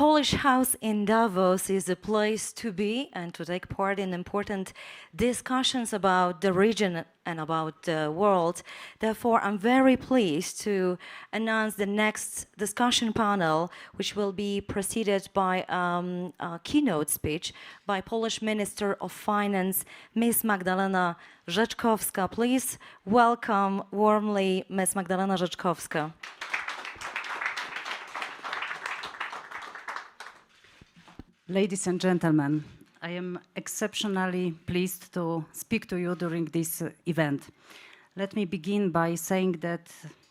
Polish House in Davos is a place to be and to take part in important discussions about the region and about the world. Therefore, I'm very pleased to announce the next discussion panel, which will be preceded by a keynote speech by Polish Minister of Finance, Ms. Magdalena Rzeczkowska. Please welcome warmly Ms. Magdalena Rzeczkowska. Ladies and gentlemen, I am exceptionally pleased to speak to you during this event. Let me begin by saying that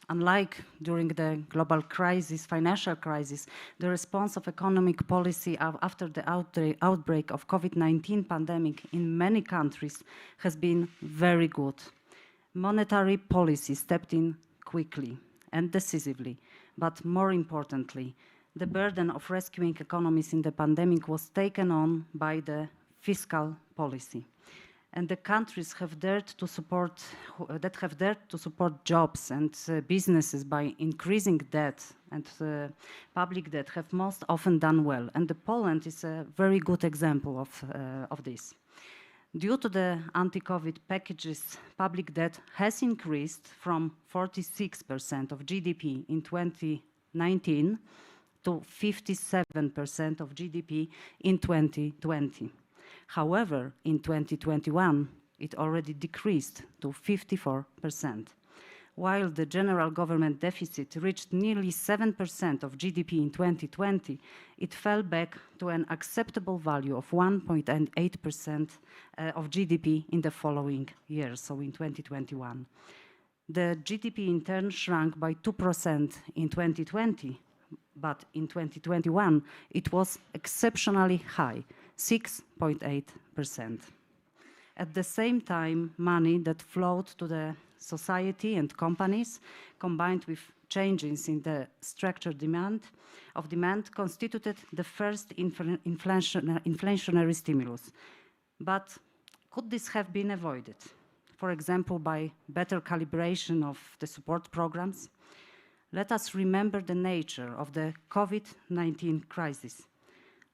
unlike during the global crisis, financial crisis, the response of economic policy after the outbreak of COVID-19 pandemic in many countries has been very good. Monetary policy stepped in quickly and decisively, but more importantly, the burden of rescuing economies in the pandemic was taken on by the fiscal policy. And the countries have dared to support jobs and businesses by increasing debt and public debt have most often done well. And Poland is a very good example of this. Due to the anti-COVID packages, public debt has increased from 46% of GDP in 2019 to 57% of GDP in 2020. However, in 2021, it already decreased to 54%. While the general government deficit reached nearly 7% of GDP in 2020, it fell back to an acceptable value of 1.8% of GDP in the following year, so in 2021. The GDP in turn shrank by 2% in 2020, but in 2021, it was exceptionally high, 6.8%. At the same time, money that flowed to the society and companies, combined with changes in the structure of demand, constituted the first inflationary stimulus. But could this have been avoided? For example, by better calibration of the support programs? Let us remember the nature of the COVID-19 crisis.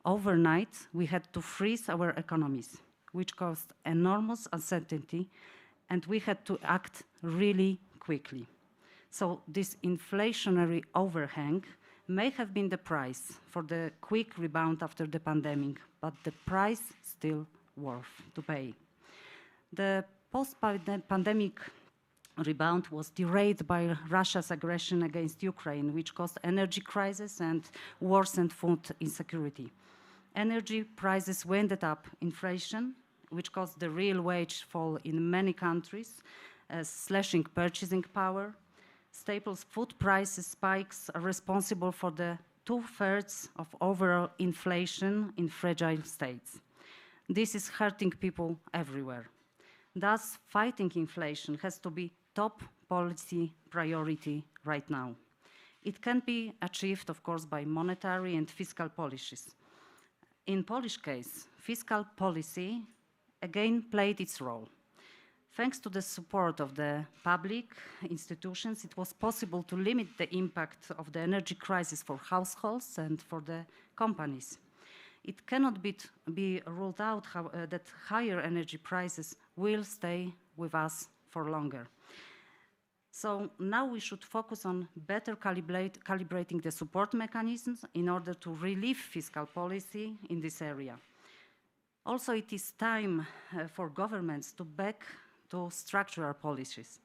Overnight, we had to freeze our economies, which caused enormous uncertainty, and we had to act really quickly. So this inflationary overhang may have been the price for the quick rebound after the pandemic, but the price still worth to pay. The post-pandemic rebound was derailed by Russia's aggression against Ukraine, which caused energy crisis and worsened food insecurity. Energy prices went up inflation, which caused the real wage fall in many countries, slashing purchasing power. Staples food prices spikes are responsible for the 2/3 of overall inflation in fragile states. This is hurting people everywhere. Thus, fighting inflation has to be top policy priority right now. It can be achieved, of course, by monetary and fiscal policies. In Polish case, fiscal policy again played its role. Thanks to the support of the public institutions, it was possible to limit the impact of the energy crisis for households and for the companies. It cannot be ruled out that higher energy prices will stay with us for longer. So now we should focus on better calibrating the support mechanisms in order to relieve fiscal policy in this area. Also, it is time for governments to back to structural policies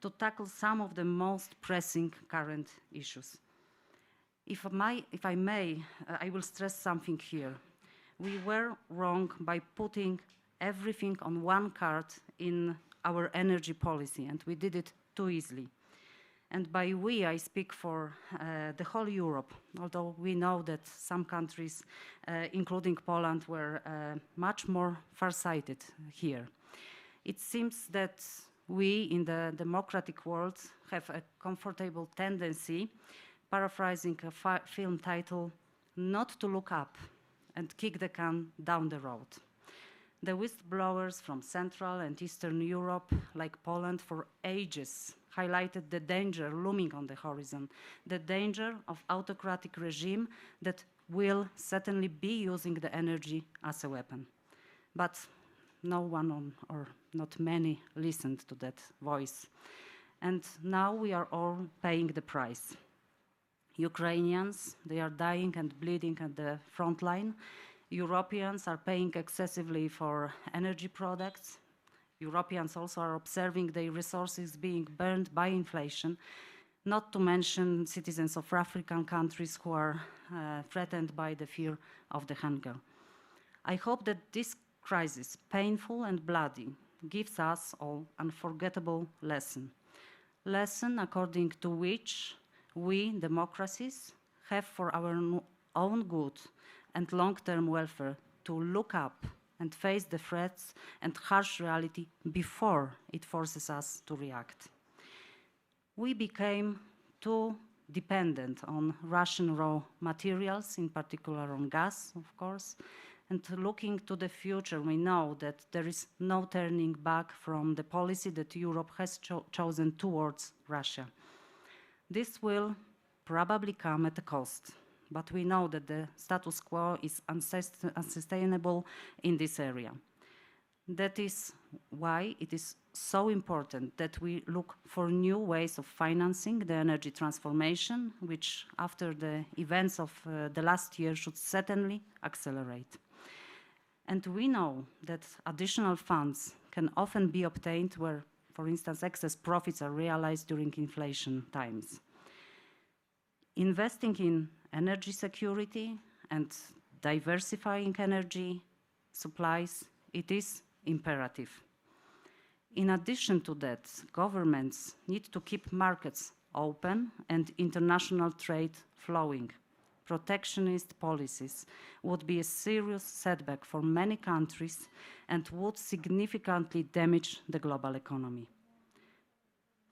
to tackle some of the most pressing current issues. If I may, I will stress something here. We were wrong by putting everything on one card in our energy policy, and we did it too easily. And by we, I speak for the whole Europe, although we know that some countries, including Poland, were much more farsighted here. It seems that we in the democratic world have a comfortable tendency, paraphrasing a film title, not to look up and kick the can down the road. The whistleblowers from Central and Eastern Europe, like Poland, for ages highlighted the danger looming on the horizon, the danger of autocratic regime that will certainly be using the energy as a weapon. But no one or not many listened to that voice. And now we are all paying the price. Ukrainians, they are dying and bleeding at the front line. Europeans are paying excessively for energy products. Europeans also are observing their resources being burned by inflation, not to mention citizens of African countries who are threatened by the fear of the hunger. I hope that this crisis, painful and bloody, gives us all an unforgettable lesson. Lesson according to which we, democracies, have for our own good and long-term welfare to look up and face the threats and harsh reality before it forces us to react. We became too dependent on Russian raw materials, in particular on gas, of course, and looking to the future, we know that there is no turning back from the policy that Europe has chosen towards Russia. This will probably come at a cost, but we know that the status quo is unsustainable in this area. That is why it is so important that we look for new ways of financing the energy transformation, which after the events of the last year should certainly accelerate. And we know that additional funds can often be obtained where, for instance, excess profits are realized during inflation times. Investing in energy security and diversifying energy supplies, it is imperative. In addition to that, governments need to keep markets open and international trade flowing. Protectionist policies would be a serious setback for many countries and would significantly damage the global economy.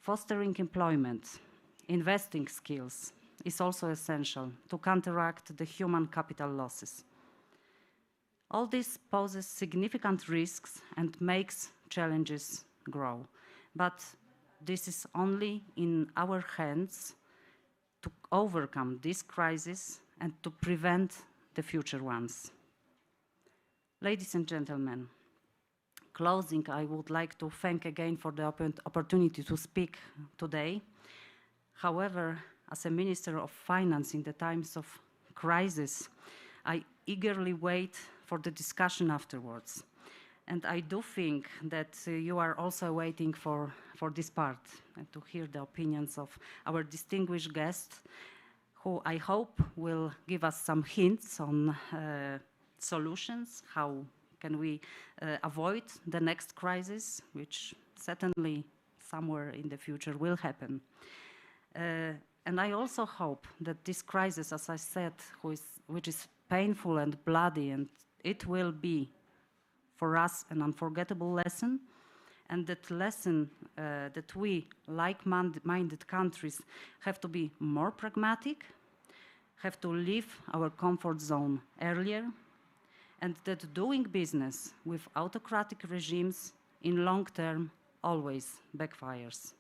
Fostering employment, investing skills is also essential to counteract the human capital losses. All this poses significant risks and makes challenges grow, but this is only in our hands to overcome this crisis and to prevent the future ones. Ladies and gentlemen, closing, I would like to thank again for the opportunity to speak today. However, as a Minister of Finance in the times of crisis, I eagerly wait for the discussion afterwards. And I do think that you are also waiting for this part and to hear the opinions of our distinguished guests, who I hope will give us some hints on solutions, how can we avoid the next crisis, which certainly somewhere in the future will happen. And I also hope that this crisis, as I said, which is painful and bloody, and it will be for us an unforgettable lesson, and that lesson that we, like-minded countries, have to be more pragmatic, have to leave our comfort zone earlier, and that doing business with autocratic regimes in long term always backfires.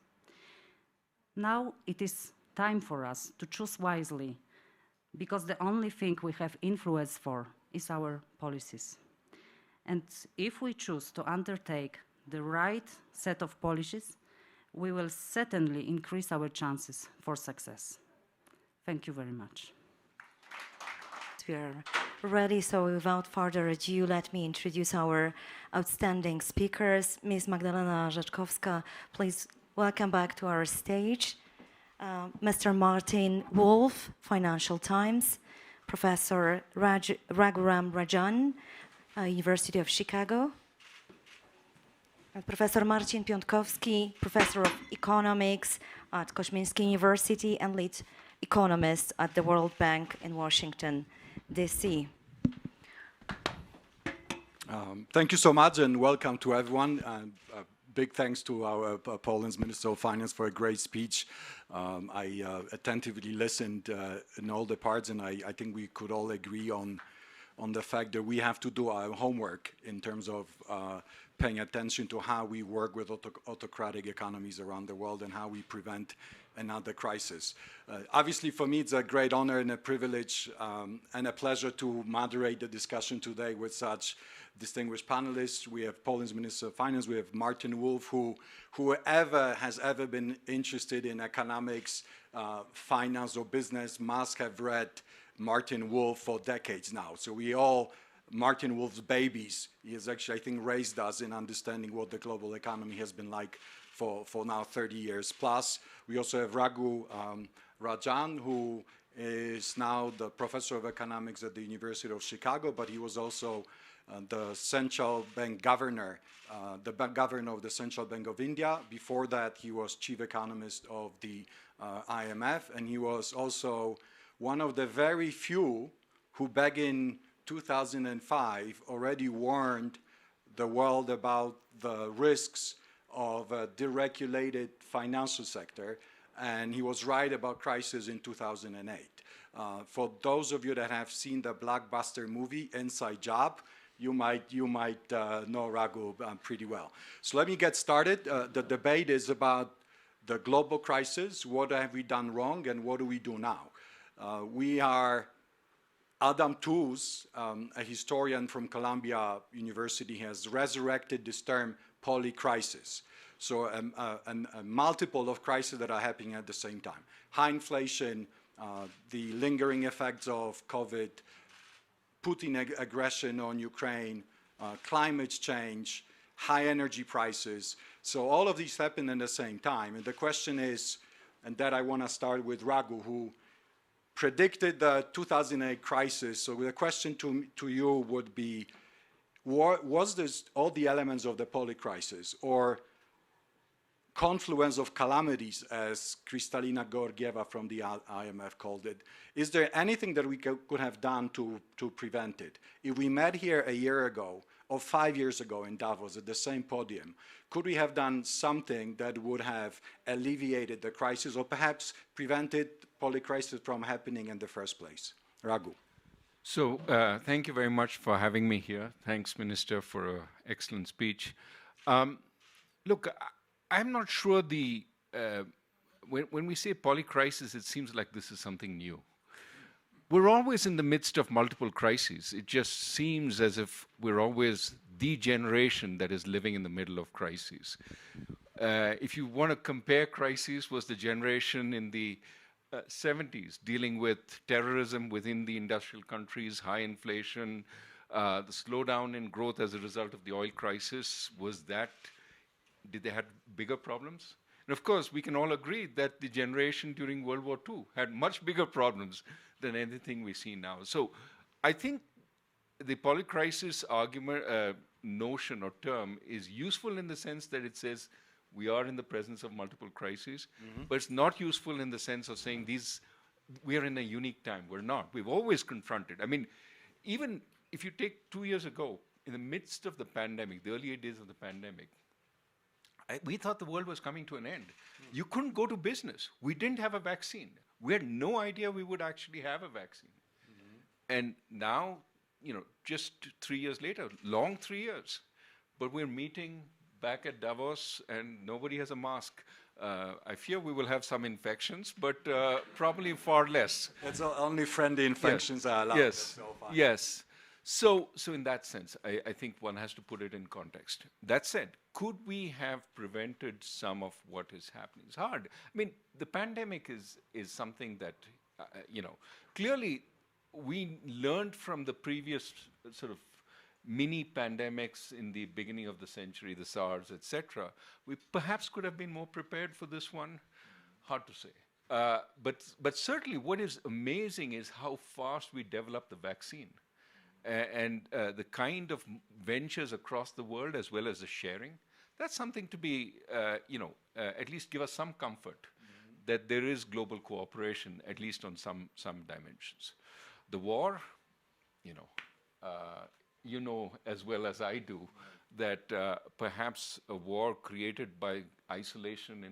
Now it is time for us to choose wisely, because the only thing we have influence for is our policies. And if we choose to undertake the right set of policies, we will certainly increase our chances for success. Thank you very much. We are ready, so without further ado, let me introduce our outstanding speakers. Ms. Magdalena Rzeczkowska, please welcome back to our stage. Mr. Martin Wolf, Financial Times. Professor Raghuram Rajan, University of Chicago. Professor Marcin Piątkowski, Professor of Economics at Kozminski University and lead economist at the World Bank in Washington, D.C. Thank you so much and welcome to everyone. Big thanks to our Poland's Minister of Finance for a great speech. I attentively listened in all the parts, and I think we could all agree on on the fact that we have to do our homework in terms of paying attention to how we work with autocratic economies around the world and how we prevent another crisis. Obviously, for me, it's a great honor and a privilege and a pleasure to moderate the discussion today with such distinguished panelists. We have Poland's Minister of Finance, we have Martin Wolf, whoever has ever been interested in economics, finance or business must have read Martin Wolf for decades now. So we all Martin Wolf's babies. He has actually, I think, raised us in understanding what the global economy has been like for now 30 years plus. We also have Rajan, who is now the professor of economics at the University of Chicago, but he was also the central bank governor, governor of the Central Bank of India. Before that, he was chief economist of the IMF, and he was also one of the very few who back in 2005 already warned the world about the risks of a deregulated financial sector, and he was right about crisis in 2008. For those of you that have seen the blockbuster movie Inside Job, you might know Raghu pretty well. So let me get started. The debate is about the global crisis. What have we done wrong, and what do we do now? Adam Tooze, a historian from Columbia University, has resurrected this term polycrisis. So a multiple of crises that are happening at the same time. High inflation, the lingering effects of COVID, Putin aggression on Ukraine, climate change, high energy prices. So all of these happen at the same time. And the question is, and that I want to start with Raghu, who predicted the 2008 crisis. So the question to you would be, was this all the elements of the polycrisis, or confluence of calamities, as Kristalina Georgieva from the IMF called it? Is there anything that we could have done to prevent it? If we met here a year ago or 5 years ago in Davos at the same podium, could we have done something that would have alleviated the crisis or perhaps prevented polycrisis from happening in the first place? Raghu. So thank you very much for having me here. Thanks, Minister, for an excellent speech. Look, I'm not sure when we say polycrisis, it seems like this is something new. We're always in the midst of multiple crises. It just seems as if we're always the generation that is living in the middle of crises. If you want to compare crises, was the generation in the 70s dealing with terrorism within the industrial countries, high inflation, the slowdown in growth as a result of the oil crisis. Did they have bigger problems? And of course, we can all agree that the generation during World War II had much bigger problems than anything we see now. So I think the polycrisis argument, notion or term is useful in the sense that it says we are in the presence of multiple crises, but it's not useful in the sense of saying we are in a unique time. We're not. We've always confronted. I mean, even if you take 2 years ago, in the midst of the pandemic, the earlier days of the pandemic, we thought the world was coming to an end. You couldn't go to business. We didn't have a vaccine. We had no idea we would actually have a vaccine. And now, just 3 years later, long 3 years, but we're meeting back at Davos and nobody has a mask. I fear we will have some infections, but probably far less. It's only friendly infections are allowed. Yes, yes. So in that sense, I think one has to put it in context. That said, could we have prevented some of what is happening? It's hard. I mean, the pandemic is something that, clearly we learned from the previous sort of mini pandemics in the beginning of the century, the SARS, etc. We perhaps could have been more prepared for this one. Hard to say. But certainly what is amazing is how fast we developed the vaccine. And the kind of ventures across the world as well as the sharing, that's something to be, at least give us some comfort that there is global cooperation, at least on some dimensions. The war, you know as well as I do that perhaps a war created by isolation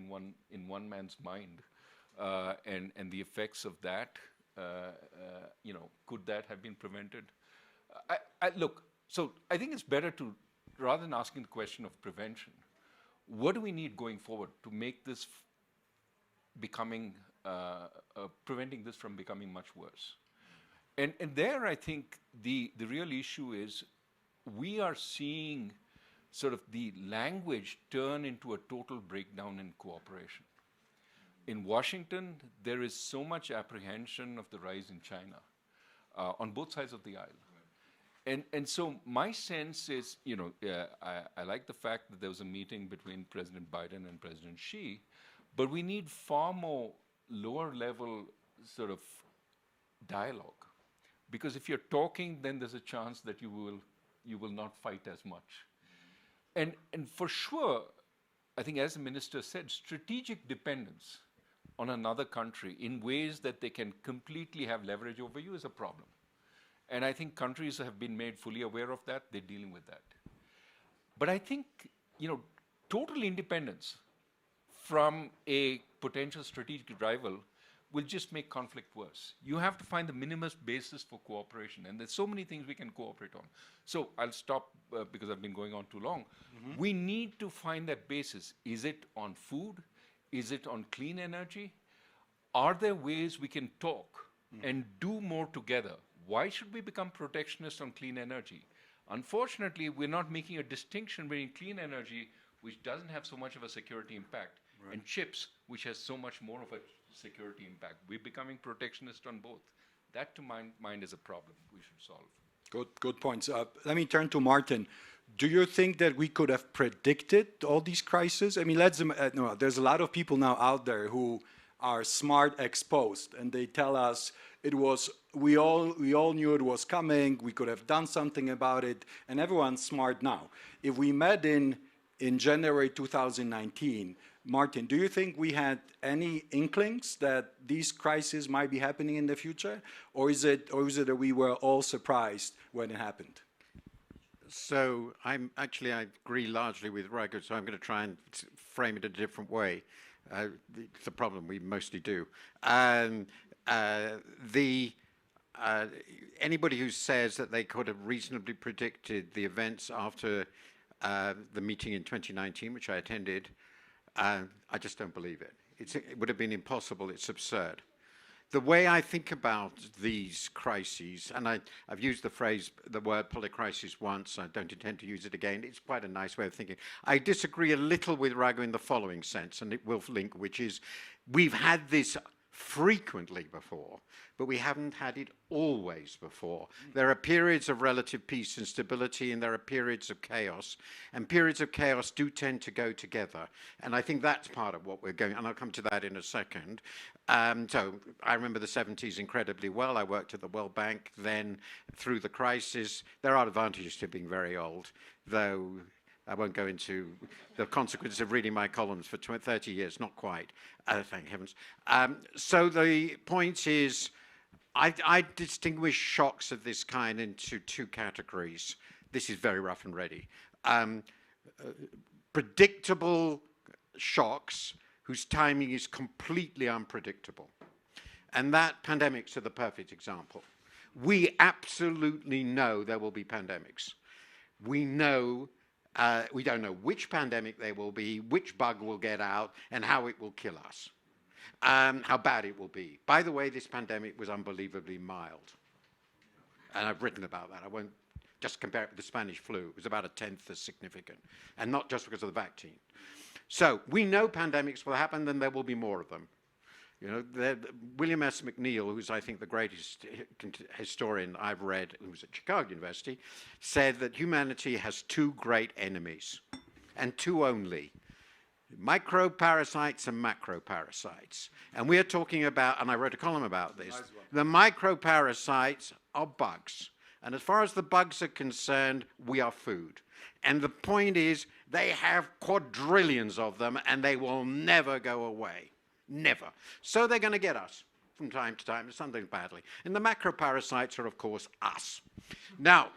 in one man's mind and the effects of that, could that have been prevented? Look, so I think it's better to, rather than asking the question of prevention, what do we need going forward to make this becoming, preventing this from becoming much worse? And there I think the real issue is we are seeing sort of the language turn into a total breakdown in cooperation. In Washington, there is so much apprehension of the rise in China on both sides of the aisle. And so my sense is, you know, I like the fact that there was a meeting between President Biden and President Xi, but we need far more lower level sort of dialogue. Because if you're talking, then there's a chance that you will not fight as much. And for sure, I think as the minister said, strategic dependence on another country in ways that they can completely have leverage over you is a problem. And I think countries have been made fully aware of that. They're dealing with that. But I think, you know, total independence from a potential strategic rival will just make conflict worse. You have to find the minimum basis for cooperation. And there's so many things we can cooperate on. So I'll stop because I've been going on too long. Mm-hmm. We need to find that basis. Is it on food? Is it on clean energy? Are there ways we can talk and do more together? Why should we become protectionist on clean energy? Unfortunately, we're not making a distinction between clean energy, which doesn't have so much of a security impact, and chips, which has so much more of a security impact. We're becoming protectionist on both. That, to my mind, is a problem we should solve. Good points. Let me turn to Martin. Do you think that we could have predicted all these crises? I mean, no, there's a lot of people now out there who are smart exposed, and they tell us we all knew it was coming. We could have done something about it, and everyone's smart now. If we met in January 2019, Martin, do you think we had any inklings that these crises might be happening in the future, or is it that we were all surprised when it happened? So I agree largely with Raghu, so I'm going to try and frame it a different way. It's a problem, we mostly do. Anybody who says that they could have reasonably predicted the events after the meeting in 2019, which I attended, I just don't believe it. It would have been impossible. It's absurd. The way I think about these crises, and I've used the word polycrisis once, I don't intend to use it again, it's quite a nice way of thinking. I disagree a little with Raghu in the following sense, and it will link, which is we've had this frequently before, but we haven't had it always before. There are periods of relative peace and stability, and there are periods of chaos, and periods of chaos do tend to go together. And I think that's part of what we're going, and I'll come to that in a second. So I remember the 70s incredibly well. I worked at the World Bank then through the crisis. There are advantages to being very old, though I won't go into the consequences of reading my columns for 30 years, not quite, thank heavens. So the point is, I distinguish shocks of this kind into two categories. This is very rough and ready. Predictable shocks whose timing is completely unpredictable. And that pandemics are the perfect example. We absolutely know there will be pandemics. We know we don't know which pandemic they will be, which bug will get out, and how it will kill us, how bad it will be. By the way, this pandemic was unbelievably mild. And I've written about that. I won't just compare it with the Spanish flu. It was about 1/10 as significant, and not just because of the vaccine. So we know pandemics will happen, and there will be more of them. You know, William S. McNeill, who's I think the greatest historian I've read, who was at Chicago University, said that humanity has two great enemies, and two only: microparasites and macroparasites. And we're talking about, and I wrote a column about this, the microparasites are bugs. And as far as the bugs are concerned, we are food. And the point is, they have quadrillions of them, and they will never go away. Never. So they're going to get us from time to time, sometimes badly. And the macroparasites are, of course, us. Now,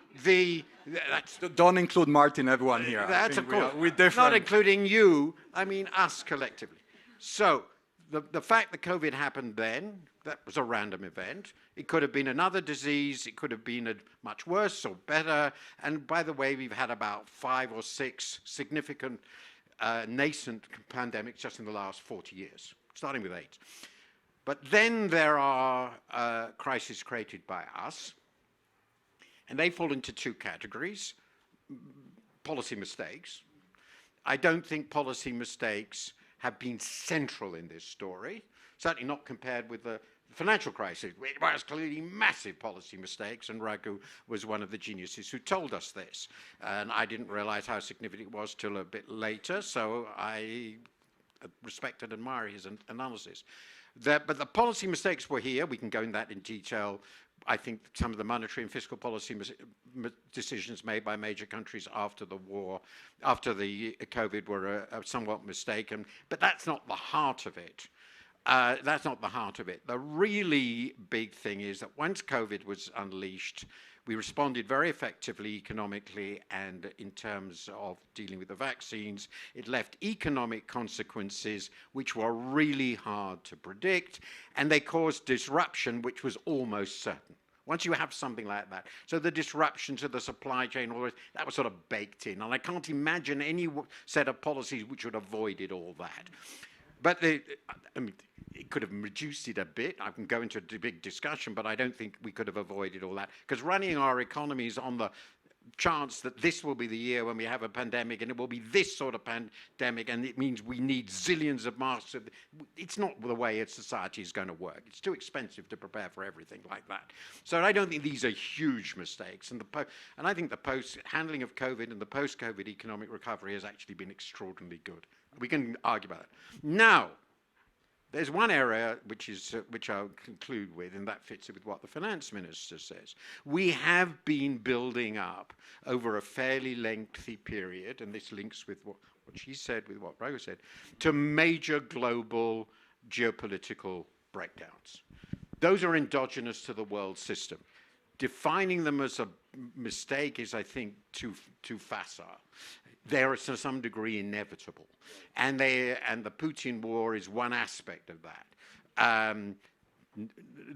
don't include Martin, everyone here. That's, of course, not including you, I mean us collectively. So the fact that COVID happened then, that was a random event. It could have been another disease. It could have been a much worse or better. And by the way, we've had about 5 or 6 significant nascent pandemics just in the last 40 years, starting with AIDS. But then there are crises created by us, and they fall into 2 categories. Policy mistakes. I don't think policy mistakes have been central in this story, certainly not compared with the financial crisis. It was clearly massive policy mistakes, and Raghu was one of the geniuses who told us this. And I didn't realize how significant it was till a bit later, so I respect and admire his analysis. But the policy mistakes were here. We can go into that in detail. I think some of the monetary and fiscal policy decisions made by major countries after the war, after the COVID, were somewhat mistaken. But that's not the heart of it. That's not the heart of it. The really big thing is that once COVID was unleashed, we responded very effectively economically and in terms of dealing with the vaccines. It left economic consequences which were really hard to predict, and they caused disruption which was almost certain. Once you have something like that. So the disruption to the supply chain, all that was sort of baked in. And I can't imagine any set of policies which would have avoided all that. But I mean, it could have reduced it a bit. I can go into a big discussion, but I don't think we could have avoided all that. Because running our economies on the chance that this will be the year when we have a pandemic, and it will be this sort of pandemic, and it means we need zillions of masks. It's not the way a society is going to work. It's too expensive to prepare for everything like that. So I don't think these are huge mistakes. And I think the handling of COVID and the post-COVID economic recovery has actually been extraordinarily good. We can argue about it. Now, there's one area which I'll conclude with, and that fits with what the finance minister says. We have been building up over a fairly lengthy period, and this links with what she said, with what Raghu said, to major global geopolitical breakdowns. Those are endogenous to the world system. Defining them as a mistake is, I think, too facile. They are to some degree inevitable, and the Putin war is one aspect of that.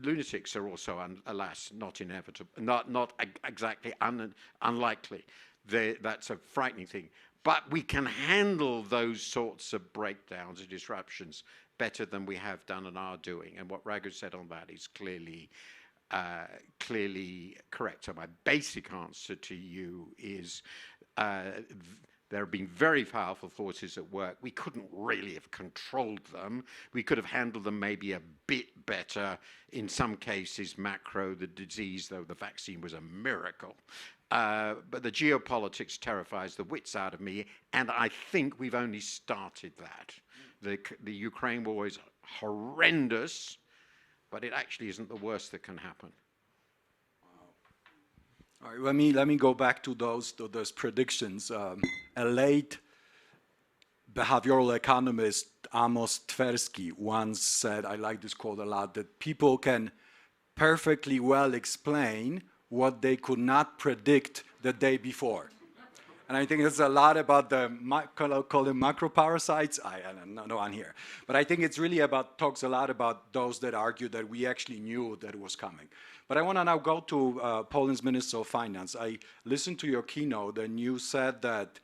Lunatics are also, alas, not inevitable, not exactly unlikely. That's a frightening thing. But we can handle those sorts of breakdowns and disruptions better than we have done and are doing. And what Raghu said on that is clearly correct. So my basic answer to you is there have been very powerful forces at work. We couldn't really have controlled them. We could have handled them maybe a bit better. In some cases, macro, the disease, though the vaccine was a miracle. But the geopolitics terrifies the wits out of me, and I think we've only started that. The Ukraine war is horrendous, but it actually isn't the worst that can happen. All right, let me go back to those predictions. A late behavioral economist, Amos Tversky, once said, I like this quote a lot, that people can perfectly well explain what they could not predict the day before. And I think it's a lot about the, call them macro parasites. I don't know on here. But I think it's really talks a lot about those that argue that we actually knew that it was coming. But I want to now go to Poland's Minister of Finance. I listened to your keynote, and you said that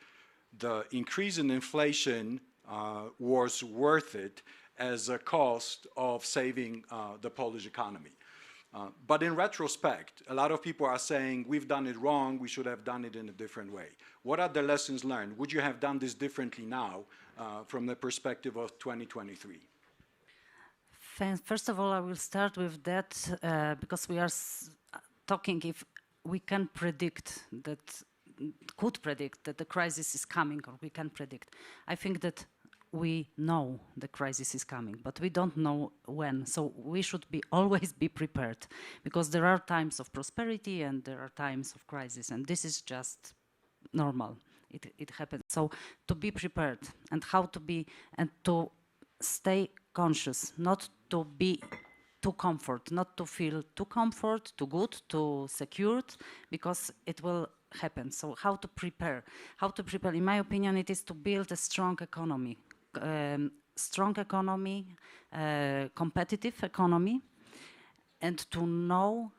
the increase in inflation was worth it as a cost of saving the Polish economy. But in retrospect, a lot of people are saying, we've done it wrong, we should have done it in a different way. What are the lessons learned? Would you have done this differently now from the perspective of 2023? First of all, I will start with that because we are talking if we can predict that, could predict that the crisis is coming, or we can predict. I think that we know the crisis is coming, but we don't know when. So we should always be prepared, because there are times of prosperity and there are times of crisis, and this is just normal. It happens. So to be prepared, and how to be, and to stay conscious, not to be too comfort, not to feel too comfort, too good, too secured, because it will happen. So how to prepare? How to prepare? In my opinion, it is to build a strong economy. strong economy, competitive economy, and to know,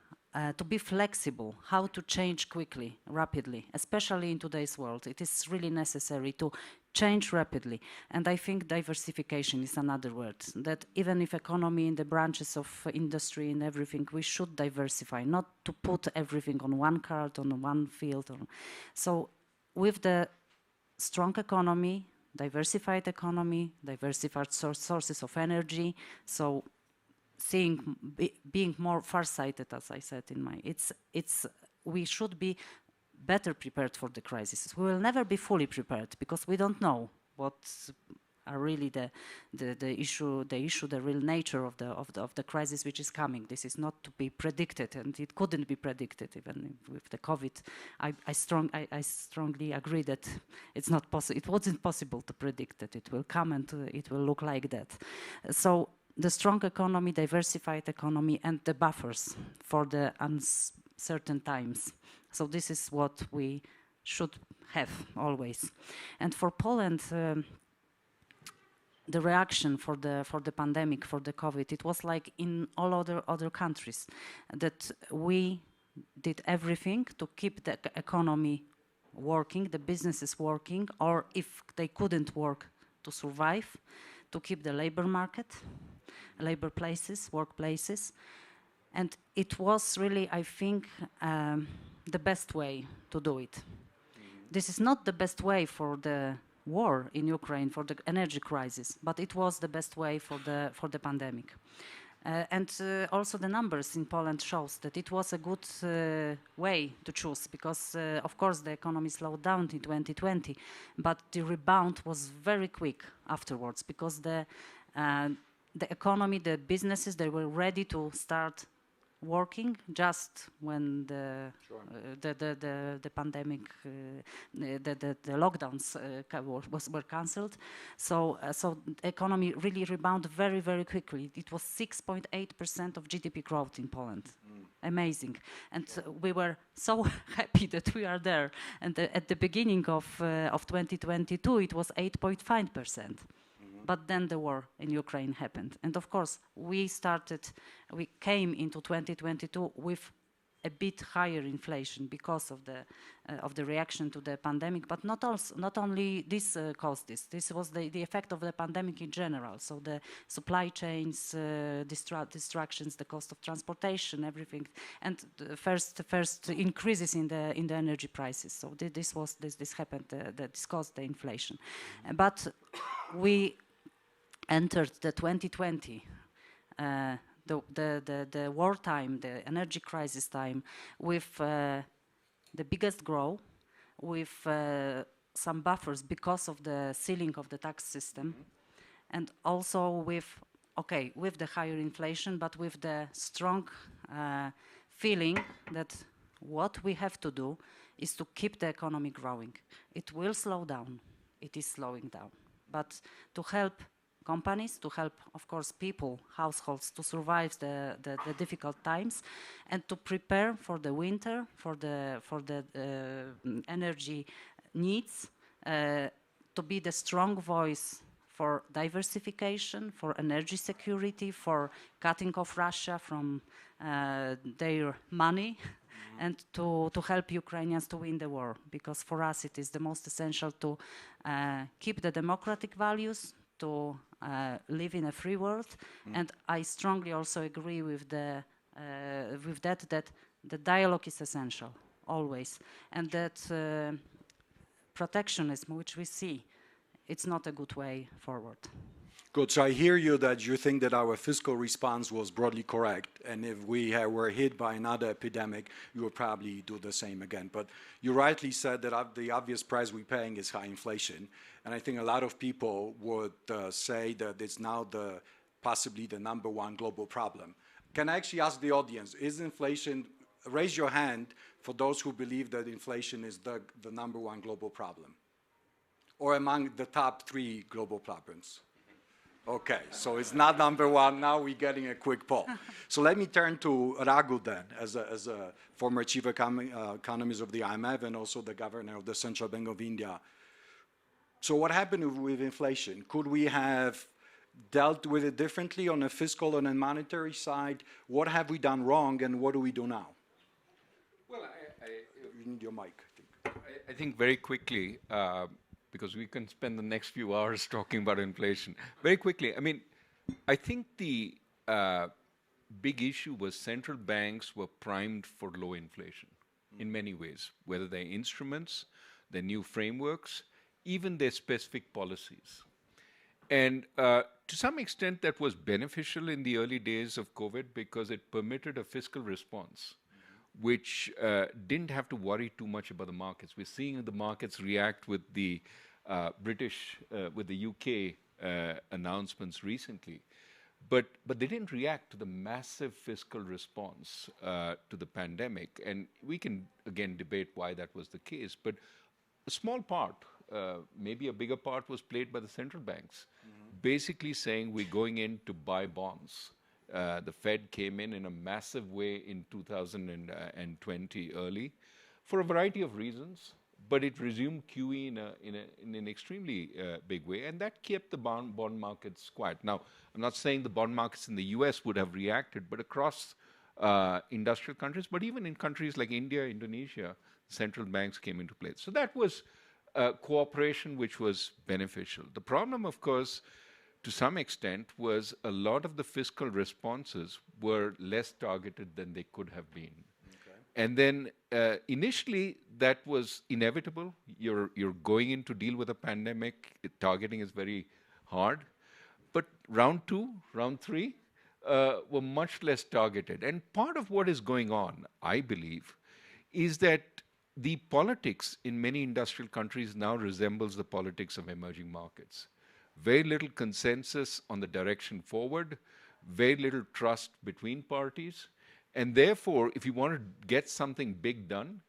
to be flexible, how to change quickly, rapidly, especially in today's world. It is really necessary to change rapidly. And I think diversification is another word, that even if economy in the branches of industry and everything, we should diversify, not to put everything on one card, on one field. So with the strong economy, diversified sources of energy, so being more farsighted, as I said in my, we should be better prepared for the crisis. We will never be fully prepared because we don't know what are really the issue, the real nature of the crisis which is coming. This is not to be predicted, and it couldn't be predicted even with the COVID. I strongly agree that it's not possible. It wasn't possible to predict that it will come and it will look like that. So the strong economy, diversified economy, and the buffers for the uncertain times. So this is what we should have always. And for Poland, the reaction for the pandemic, for the COVID, it was like in all other countries, that we did everything to keep the economy working, the businesses working, or if they couldn't work, to survive, to keep the labor market, labor places, workplaces. And it was really, I think, the best way to do it. This is not the best way for the war in Ukraine, for the energy crisis, but it was the best way for the pandemic. And also the numbers in Poland shows that it was a good way to choose, because of course the economy slowed down in 2020, but the rebound was very quick afterwards, because the economy, the businesses, they were ready to start working just when the pandemic, the lockdowns were cancelled. So the economy really rebounded very, very quickly. It was 6.8% of GDP growth in Poland. Amazing. And we were so happy that we are there. And at the beginning of 2022, it was 8.5%. But then the war in Ukraine happened. And of course, we came into 2022 with a bit higher inflation because of the reaction to the pandemic, but not only this caused this. This was the effect of the pandemic in general. So the supply chains, distractions, the cost of transportation, everything, and the first increases in the energy prices. So this happened. This caused the inflation, but we entered the 2020, the wartime, the energy crisis time, with the biggest growth, with some buffers because of the ceiling of the tax system, and also with the higher inflation, but with the strong feeling that what we have to do is to keep the economy growing. It will slow down. It is slowing down. But to help companies, to help, of course, people, households, to survive the difficult times, and to prepare for the winter, for the energy needs, to be the strong voice for diversification, for energy security, for cutting off Russia from their money, and to help Ukrainians to win the war. Because for us it is the most essential to keep the democratic values, to live in a free world, and I strongly also agree with that the dialogue is essential always, and that protectionism, which we see, it's not a good way forward. Good. So I hear you that you think that our fiscal response was broadly correct, and if we were hit by another epidemic, you would probably do the same again. But you rightly said that the obvious price we're paying is high inflation, and I think a lot of people would say that it's now possibly the #1 global problem. Can I actually ask the audience, is inflation, raise your hand for those who believe that inflation is the #1 global problem, or among the top 3 global problems? Okay, so it's not #1. Now we're getting a quick poll. So let me turn to Raghu then, as a former chief economist of the IMF and also the governor of the Central Bank of India. So what happened with inflation? Could we have dealt with it differently on a fiscal and a monetary side? What have we done wrong, and what do we do now? Well, You need your mic, I think. I think very quickly, because we can spend the next few hours talking about inflation. Very quickly, I mean, I think the big issue was central banks were primed for low inflation in many ways, whether they're instruments, their new frameworks, even their specific policies. And to some extent, that was beneficial in the early days of COVID because it permitted a fiscal response, which didn't have to worry too much about the markets. We're seeing the markets react with the with the UK announcements recently. But they didn't react to the massive fiscal response to the pandemic. And we can, again, debate why that was the case. But a small part, maybe a bigger part, was played by the central banks, basically saying we're going in to buy bonds. The Fed came in a massive way in 2020 early for a variety of reasons, but it resumed QE in an extremely big way, and that kept the bond markets quiet. Now, I'm not saying the bond markets in the US would have reacted, but across industrial countries, but even in countries like India, Indonesia, central banks came into place. So that was cooperation which was beneficial. The problem, of course, to some extent, was a lot of the fiscal responses were less targeted than they could have been. And then initially, that was inevitable. You're going in to deal with a pandemic. Targeting is very hard. But round 2, round 3 were much less targeted. And part of what is going on, I believe, is that the politics in many industrial countries now resembles the politics of emerging markets. Very little consensus on the direction forward, very little trust between parties. And therefore, if you want to get something big done,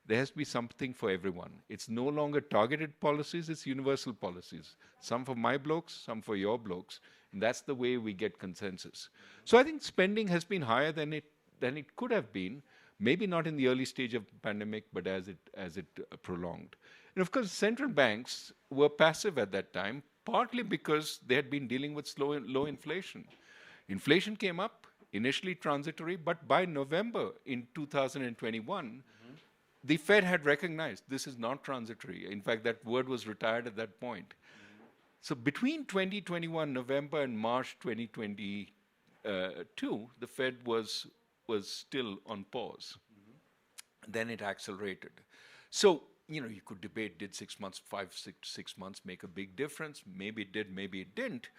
there has to be something for everyone. It's no longer targeted policies, it's universal policies. Some for my blokes, some for your blokes. And that's the way we get consensus. So I think spending has been higher than it could have been, maybe not in the early stage of the pandemic, but as it prolonged. And of course, central banks were passive at that time, partly because they had been dealing with low inflation. Inflation came up, initially transitory, but by November in 2021, the Fed had recognized this is not transitory. In fact, that word was retired at that point. So between 2021 November and March 2022, the Fed was still on pause. Then it accelerated. So, you could debate, did 6 months, 6 months make a big difference? Maybe it did, maybe it didn't.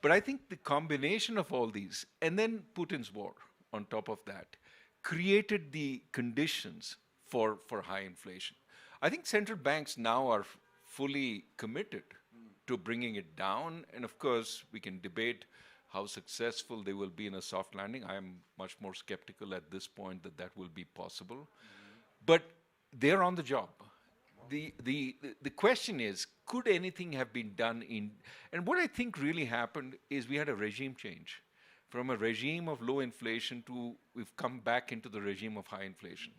But I think the combination of all these, and then Putin's war on top of that, created the conditions for high inflation. I think central banks now are fully committed to bringing it down. And of course, we can debate how successful they will be in a soft landing. I am much more skeptical at this point that will be possible. But they're on the job. The question is, could anything have been done and what I think really happened is we had a regime change. From a regime of low inflation we've come back into the regime of high inflation.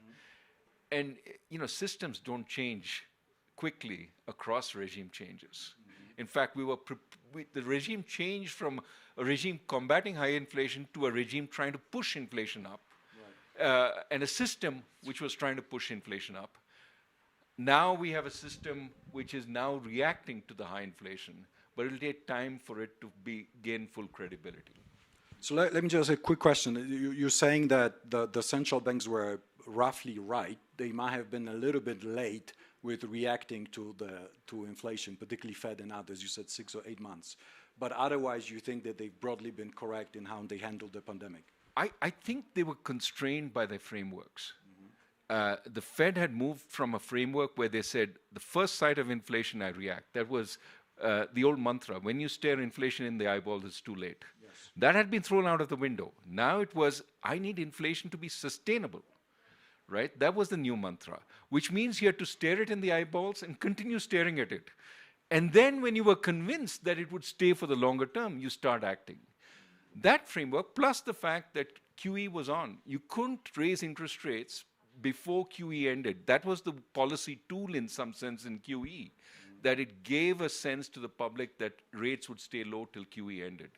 And, systems don't change quickly across regime changes. In fact, the regime changed from a regime combating high inflation to a regime trying to push inflation up. And a system which was trying to push inflation up. Now we have a system which is now reacting to the high inflation, but it'll take time for it to gain full credibility. So let me just a quick question. You're saying that the central banks were roughly right. They might have been a little bit late with reacting to inflation, particularly Fed and others. You said 6 or 8 months. But otherwise, you think that they've broadly been correct in how they handled the pandemic? I think they were constrained by their frameworks. The Fed had moved from a framework where they said, the first sight of inflation, I react. That was the old mantra. When you stare inflation in the eyeball, it's too late. Yes. That had been thrown out of the window. Now it was, I need inflation to be sustainable. Right? That was the new mantra, which means you had to stare it in the eyeballs and continue staring at it. And then when you were convinced that it would stay for the longer term, you start acting. That framework, plus the fact that QE was on, you couldn't raise interest rates before QE ended. That was the policy tool in some sense in QE. that it gave a sense to the public that rates would stay low till QE ended.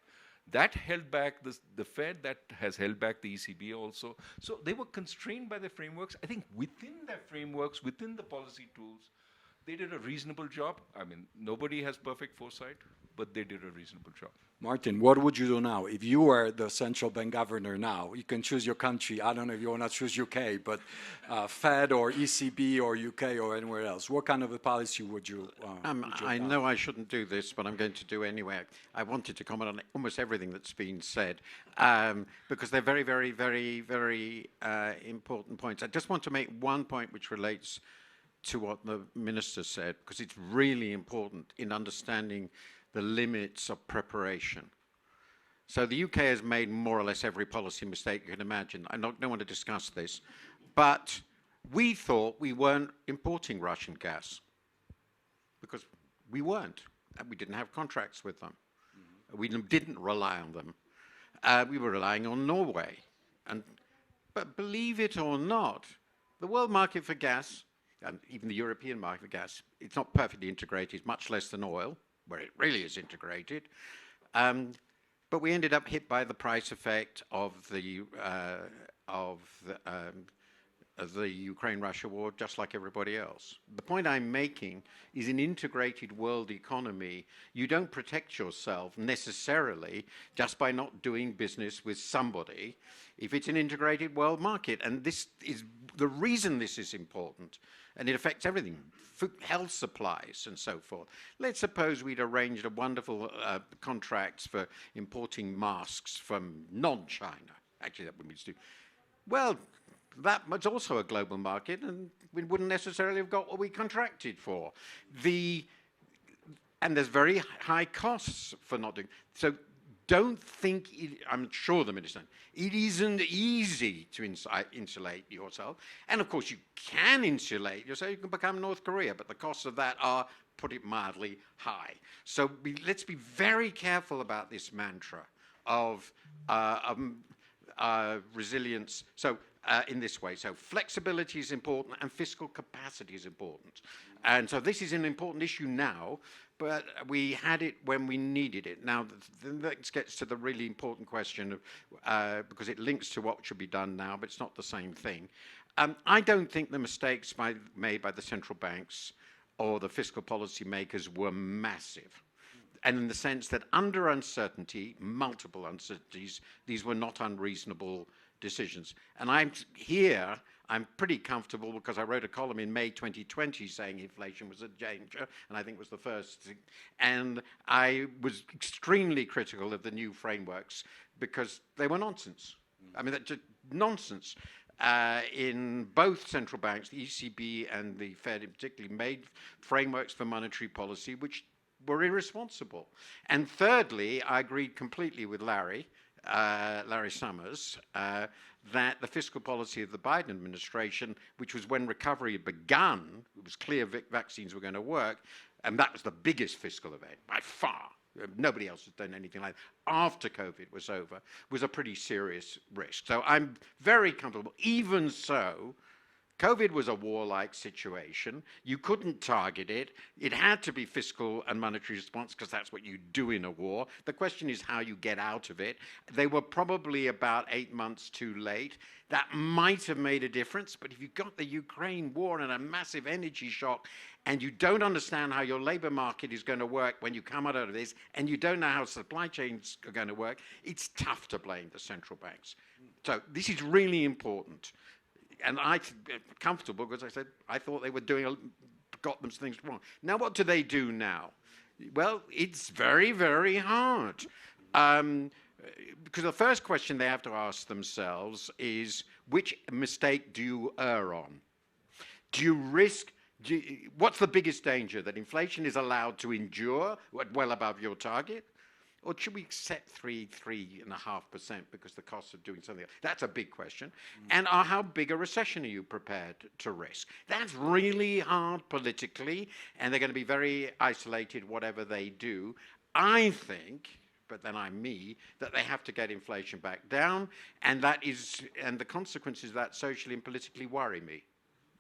That held back the Fed, that has held back the ECB also. So they were constrained by their frameworks. I think within their frameworks, within the policy tools, they did a reasonable job. I mean, nobody has perfect foresight, but they did a reasonable job. Martin, what would you do now? If you were the central bank governor now, you can choose your country. I don't know if you want to choose UK, but Fed or ECB or UK or anywhere else. What kind of a policy would you I know I shouldn't do this, but I'm going to do anyway. I wanted to comment on almost everything that's been said because they're very, very, very, very important points. I just want to make one point which relates to what the minister said, because it's really important in understanding the limits of preparation. So the UK has made more or less every policy mistake you can imagine. I don't want to discuss this, but we thought we weren't importing Russian gas because we weren't. We didn't have contracts with them. We didn't rely on them. We were relying on Norway. But believe it or not, the world market for gas, and even the European market for gas, it's not perfectly integrated, much less than oil, where it really is integrated. But we ended up hit by the price effect of the Ukraine-Russia war, just like everybody else. The point I'm making is in integrated world economy, you don't protect yourself necessarily just by not doing business with somebody if it's an integrated world market. And this is the reason this is important. And it affects everything, food, health supplies and so forth. Let's suppose we'd arranged a wonderful contracts for importing masks from non-China. Actually, that wouldn't be stupid. Well, that was also a global market, and we wouldn't necessarily have got what we contracted for. And there's very high costs for not doing. So don't think, I'm sure the minister, it isn't easy to insulate yourself. And of course, you can insulate yourself, you can become North Korea, but the costs of that are, put it mildly, high. So let's be very careful about this mantra of resilience. So in this way, so flexibility is important and fiscal capacity is important. And so this is an important issue now, but we had it when we needed it. Now, that gets to the really important question of, because it links to what should be done now, but it's not the same thing. I don't think the mistakes made by the central banks or the fiscal policy makers were massive. And in the sense that under uncertainty, multiple uncertainties, these were not unreasonable decisions. And I'm pretty comfortable because I wrote a column in May 2020 saying inflation was a danger, and I think it was the first thing. And I was extremely critical of the new frameworks because they were nonsense. I mean, that's just nonsense. In both central banks, the ECB and the Fed in particular, made frameworks for monetary policy which were irresponsible. And thirdly, I agreed completely with Larry Summers, that the fiscal policy of the Biden administration, which was when recovery had begun, it was clear vaccines were going to work, and that was the biggest fiscal event by far. Nobody else has done anything like that after COVID was over, was a pretty serious risk. So I'm very comfortable. Even so, COVID was a warlike situation. You couldn't target it. It had to be fiscal and monetary response because that's what you do in a war. The question is how you get out of it. They were probably about 8 months too late. That might have made a difference, but if you've got the Ukraine war and a massive energy shock, and you don't understand how your labor market is going to work when you come out of this, and you don't know how supply chains are going to work, it's tough to blame the central banks. So this is really important. And I'm comfortable because I said I thought they were got them things wrong. Now, what do they do now? Well, it's very, very hard. Because the first question they have to ask themselves is, which mistake do you err on? Do you risk, what's the biggest danger? That inflation is allowed to endure well above your target? Or should we set 3.5% because the cost of doing something else? That's a big question. And how big a recession are you prepared to risk? That's really hard politically, and they're going to be very isolated whatever they do. I think, but then I'm me, that they have to get inflation back down, and the consequences of that socially and politically worry me.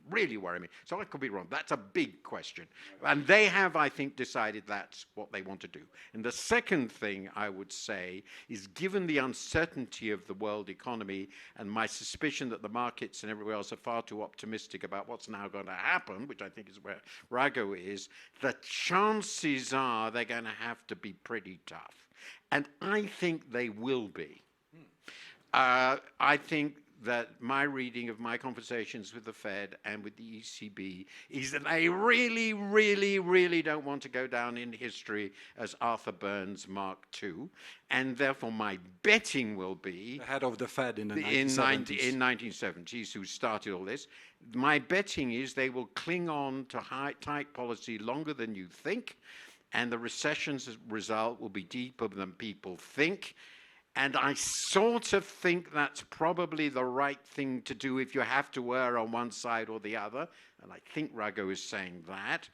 really worry me. So I could be wrong. That's a big question. And they have, I think, decided that's what they want to do. And the second thing I would say is, given the uncertainty of the world economy and my suspicion that the markets and everywhere else are far too optimistic about what's now going to happen, which I think is where Raghu is, the chances are they're going to have to be pretty tough. And I think they will be. I think that my reading of my conversations with the Fed and with the ECB is that they really, really, really don't want to go down in history as Arthur Burns Mark II. And therefore my betting will be... The head of the Fed in the in 1970s. In 1970s, who started all this. My betting is they will cling on to tight policy longer than you think, and the recession's result will be deeper than people think. And I sort of think that's probably the right thing to do if you have to err on one side or the other. And I think Raghu is saying that.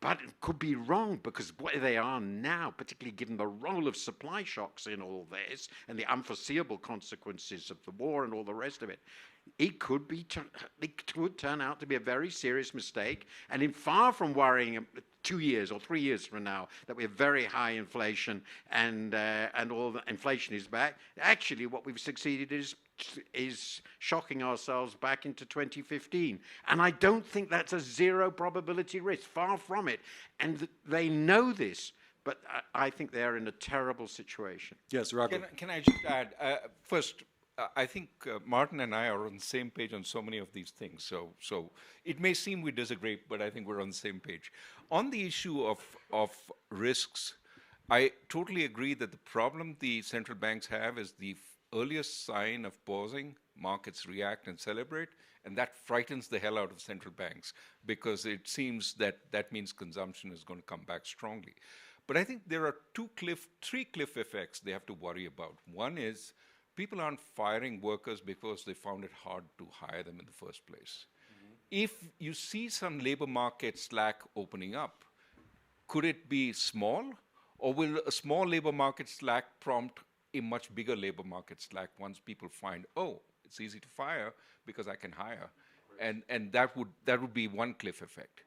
But it could be wrong, because where they are now, particularly given the role of supply shocks in all this and the unforeseeable consequences of the war and all the rest of it, it could turn out to be a very serious mistake. And in far from worrying 2 years or 3 years from now that we have very high inflation and all the inflation is back, actually what we've succeeded is shocking ourselves back into 2015. And I don't think that's a zero probability risk, far from it. And they know this, but I think they are in a terrible situation. Yes, Raghu. Can I just add, first, I think Martin and I are on the same page on so many of these things. So it may seem we disagree, but I think we're on the same page. On the issue of risks, I totally agree that the problem the central banks have is the earliest sign of pausing, markets react and celebrate, and that frightens the hell out of central banks, because it seems that that means consumption is going to come back strongly. But I think there are three cliff effects they have to worry about. One is people aren't firing workers because they found it hard to hire them in the first place. If you see some labor market slack opening up, could it be small, or will a small labor market slack prompt a much bigger labor market slack once people find, oh, it's easy to fire because I can hire? And that would be one cliff effect.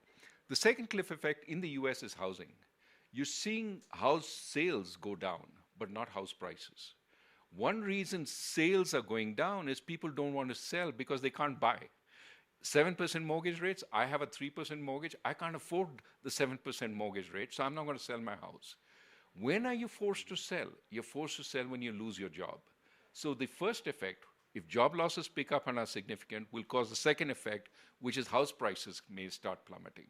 The second cliff effect in the US is housing. You're seeing house sales go down, but not house prices. One reason sales are going down is people don't want to sell because they can't buy. 7% mortgage rates, I have a 3% mortgage, I can't afford the 7% mortgage rate, so I'm not going to sell my house. When are you forced to sell? You're forced to sell when you lose your job. So the first effect, if job losses pick up and are significant, will cause the second effect, which is house prices may start plummeting.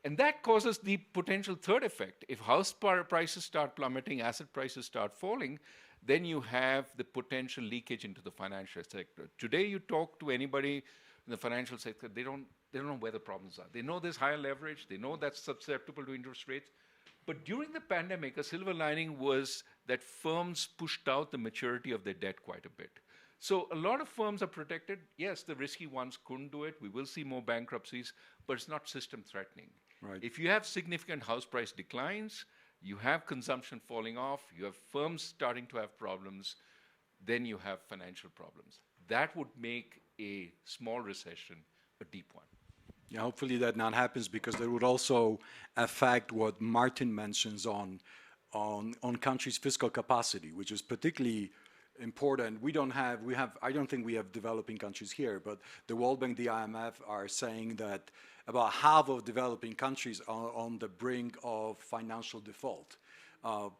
And that causes the potential third effect. If house prices start plummeting, asset prices start falling, then you have the potential leakage into the financial sector. Today, you talk to anybody in the financial sector, they don't know where the problems are. They know there's higher leverage, they know that's susceptible to interest rates. But during the pandemic, a silver lining was that firms pushed out the maturity of their debt quite a bit. So a lot of firms are protected. Yes, the risky ones couldn't do it. We will see more bankruptcies, but it's not system threatening. Right. If you have significant house price declines, you have consumption falling off, you have firms starting to have problems, then you have financial problems. That would make a small recession a deep one. Yeah, hopefully that not happens, because that would also affect what Martin mentions on countries' fiscal capacity, which is particularly important. I don't think we have developing countries here, but the World Bank, the IMF are saying that about half of developing countries are on the brink of financial default,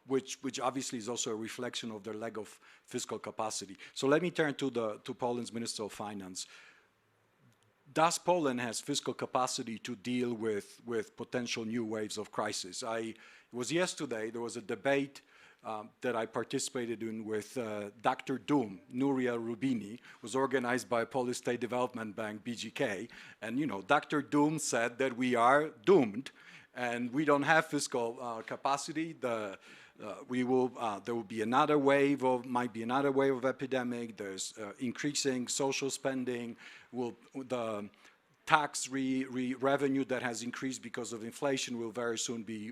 which obviously is also a reflection of their lack of fiscal capacity. So let me turn to Poland's Minister of Finance. Does Poland has fiscal capacity to deal with potential new waves of crisis? It was yesterday, there was a debate that I participated in with Dr. Doom, Nuria Rubini, was organized by Polish State Development Bank, BGK. And Dr. Doom said that we are doomed and we don't have fiscal capacity. There will be another wave of epidemic. There's increasing social spending. The tax revenue that has increased because of inflation will very soon be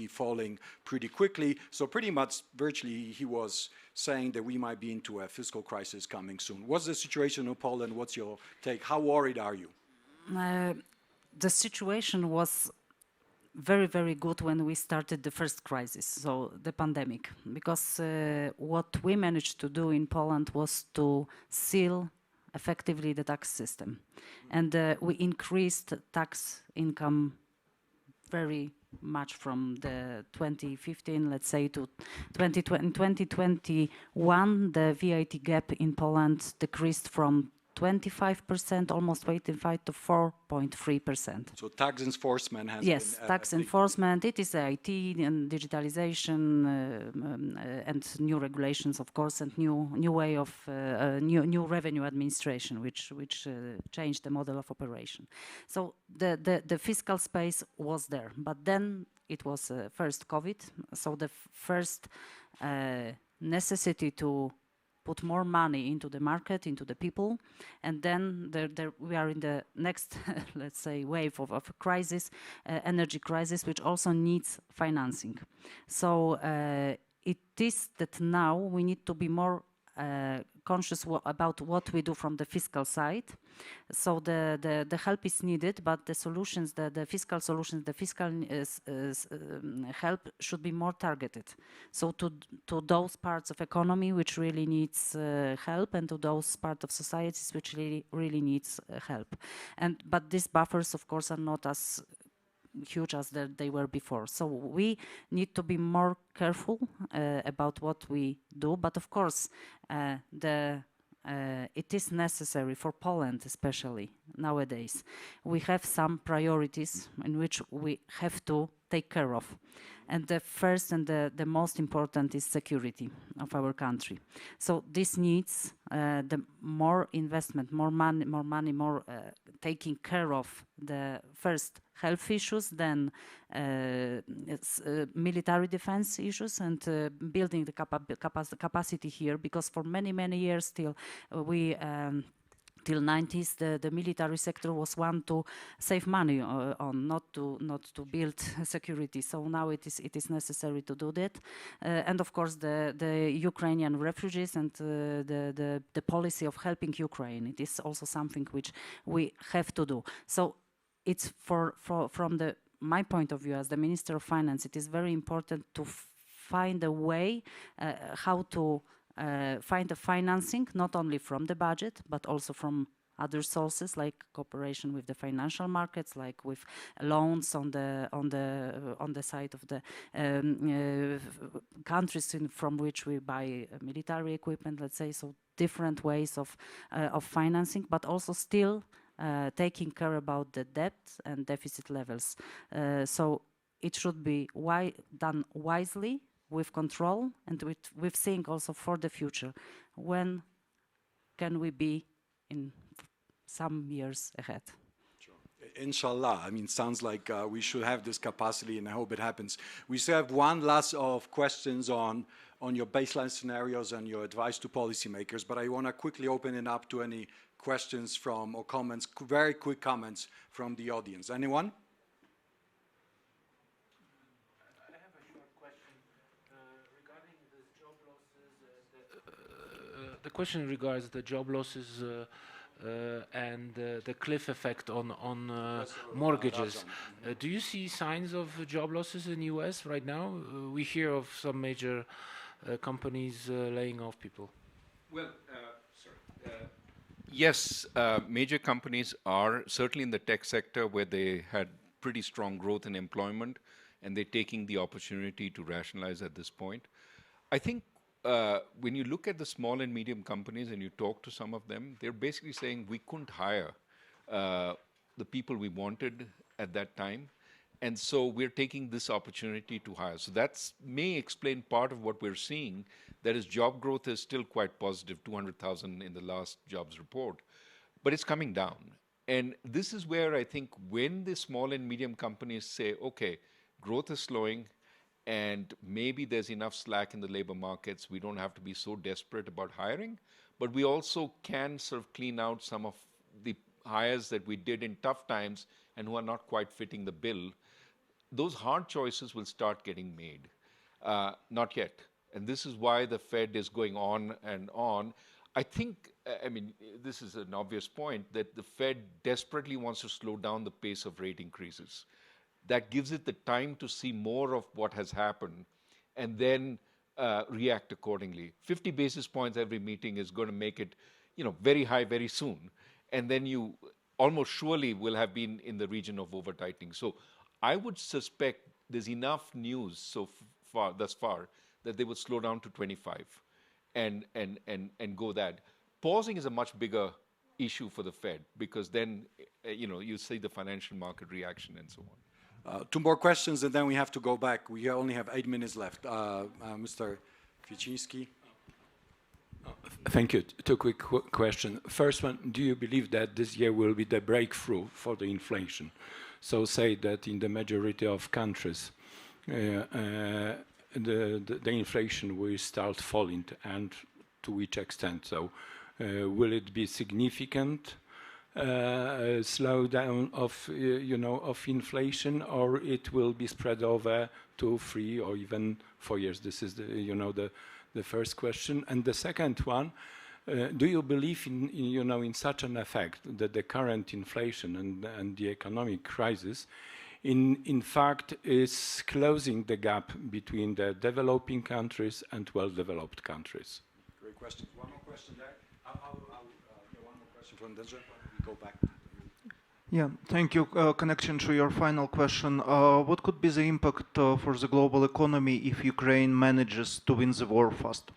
falling pretty quickly. So pretty much, virtually, he was saying that we might be into a fiscal crisis coming soon. What's the situation in Poland? What's your take? How worried are you? the situation was very, very good when we started the first crisis, so the pandemic, because what we managed to do in Poland was to seal effectively the tax system. And we increased tax income very much from the 2015, let's say, to 2020. In 2021, the VAT gap in Poland decreased from 25%, almost 25, to 4.3%. So tax enforcement has yes, been tax enforcement. It is IT and digitalization and new regulations, of course, and new way of new revenue administration, which changed the model of operation. So the fiscal space was there, but then it was first COVID. So the first necessity to put more money into the market, into the people, and then we are in the next, let's say, wave of a crisis, energy crisis, which also needs financing. So it is that now we need to be more conscious about what we do from the fiscal side. So the help is needed, but the solutions, the fiscal solutions, the fiscal help should be more targeted. So to those parts of economy which really needs help, and to those parts of societies which really needs help. But these buffers, of course, are not as huge as they were before. So we need to be more careful about what we do. But of course, it is necessary for Poland, especially nowadays. We have some priorities in which we have to take care of. And the first and the most important is security of our country. So this needs the more investment, more money, more taking care of the first health issues, then military defense issues, and building the capacity here, because for many years still we till 90s, the military sector was one to save money on, not to build security. So now it is necessary to do that, and of course the Ukrainian refugees and the policy of helping Ukraine. It is also something which we have to do. So it's from my point of view as the Minister of Finance, it is very important to find a way how to find the financing, not only from the budget, but also from other sources, like cooperation with the financial markets, like with loans on the side of the countries from which we buy military equipment, let's say. So different ways of financing, but also still taking care about the debt and deficit levels. So it should be done wisely, with control, and with seeing also for the future. When can we be in some years ahead? Sure. Inshallah. I mean, sounds like we should have this capacity, and I hope it happens. We still have one last of questions on your baseline scenarios and your advice to policymakers, but I want to quickly open it up to any questions from or comments, very quick comments from the audience. Anyone? The question regards the job losses and the cliff effect on mortgages. Do you see signs of job losses in the US right now? We hear of some major companies laying off people. Well, yes, major companies are certainly in the tech sector, where they had pretty strong growth in employment, and they're taking the opportunity to rationalize at this point. I think when you look at the small and medium companies and you talk to some of them, they're basically saying we couldn't hire the people we wanted at that time. And so we're taking this opportunity to hire. So that may explain part of what we're seeing. That is, job growth is still quite positive, 200,000 in the last jobs report, but it's coming down. And this is where I think when the small and medium companies say, okay, growth is slowing, and maybe there's enough slack in the labor markets, we don't have to be so desperate about hiring, but we also can sort of clean out some of the hires that we did in tough times and who are not quite fitting the bill. Those hard choices will start getting made. Not yet. And this is why the Fed is going on and on. I think, I mean, this is an obvious point, that the Fed desperately wants to slow down the pace of rate increases. That gives it the time to see more of what has happened and then react accordingly. 50 basis points every meeting is going to make it, very high very soon. And then you almost surely will have been in the region of over-tightening. So I would suspect there's enough news thus far, that they would slow down to 25 and go that. Pausing is a much bigger issue for the Fed, because then, you see the financial market reaction and so on. 2 more questions, and then we have to go back. We only have 8 minutes left. Mr. Kwieciński. Thank you. 2 quick questions. First one, do you believe that this year will be the breakthrough for the inflation? So say that in the majority of countries, the inflation will start falling, and to which extent? So will it be significant slowdown of inflation, or it will be spread over 2, 3, or even 4 years? This is the first question. And the second one, do you believe in such an effect, that the current inflation and the economic crisis in fact is closing the gap between the developing countries and well-developed countries? Great question. One more question there. I'll one more question from Denzel. We go back. Yeah, thank you. Connection to your final question. What could be the impact for the global economy if Ukraine manages to win the war fast?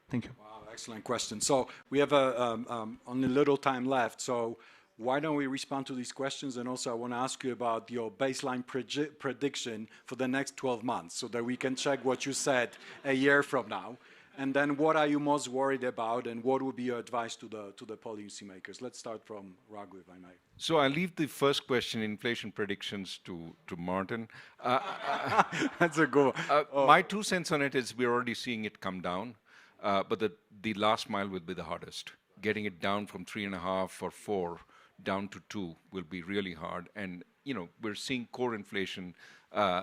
Thank you. Wow, excellent question. So we have only little time left. So why don't we respond to these questions? And also I want to ask you about your baseline prediction for the next 12 months, so that we can check what you said a year from now. And then what are you most worried about, and what would be your advice to the policymakers? Let's start from Raghu, if I may. So I'll leave the first question, inflation predictions, to Martin. That's a good one. My 2 cents on it is we're already seeing it come down, but the last mile will be the hardest. Getting it down from 3.5 or 4 down to 2 will be really hard. And, we're seeing core inflation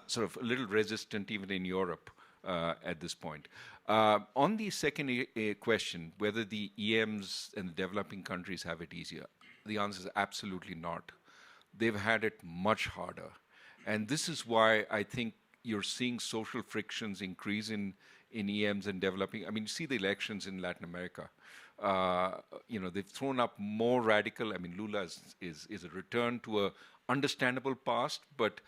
sort of a little resistant even in Europe at this point. On the second question, whether the EMs and the developing countries have it easier, the answer is absolutely not. They've had it much harder. And this is why I think you're seeing social frictions increase in EMs and developing. I mean, you see the elections in Latin America. They've thrown up more radical. I mean, Lula is a return to a understandable past, but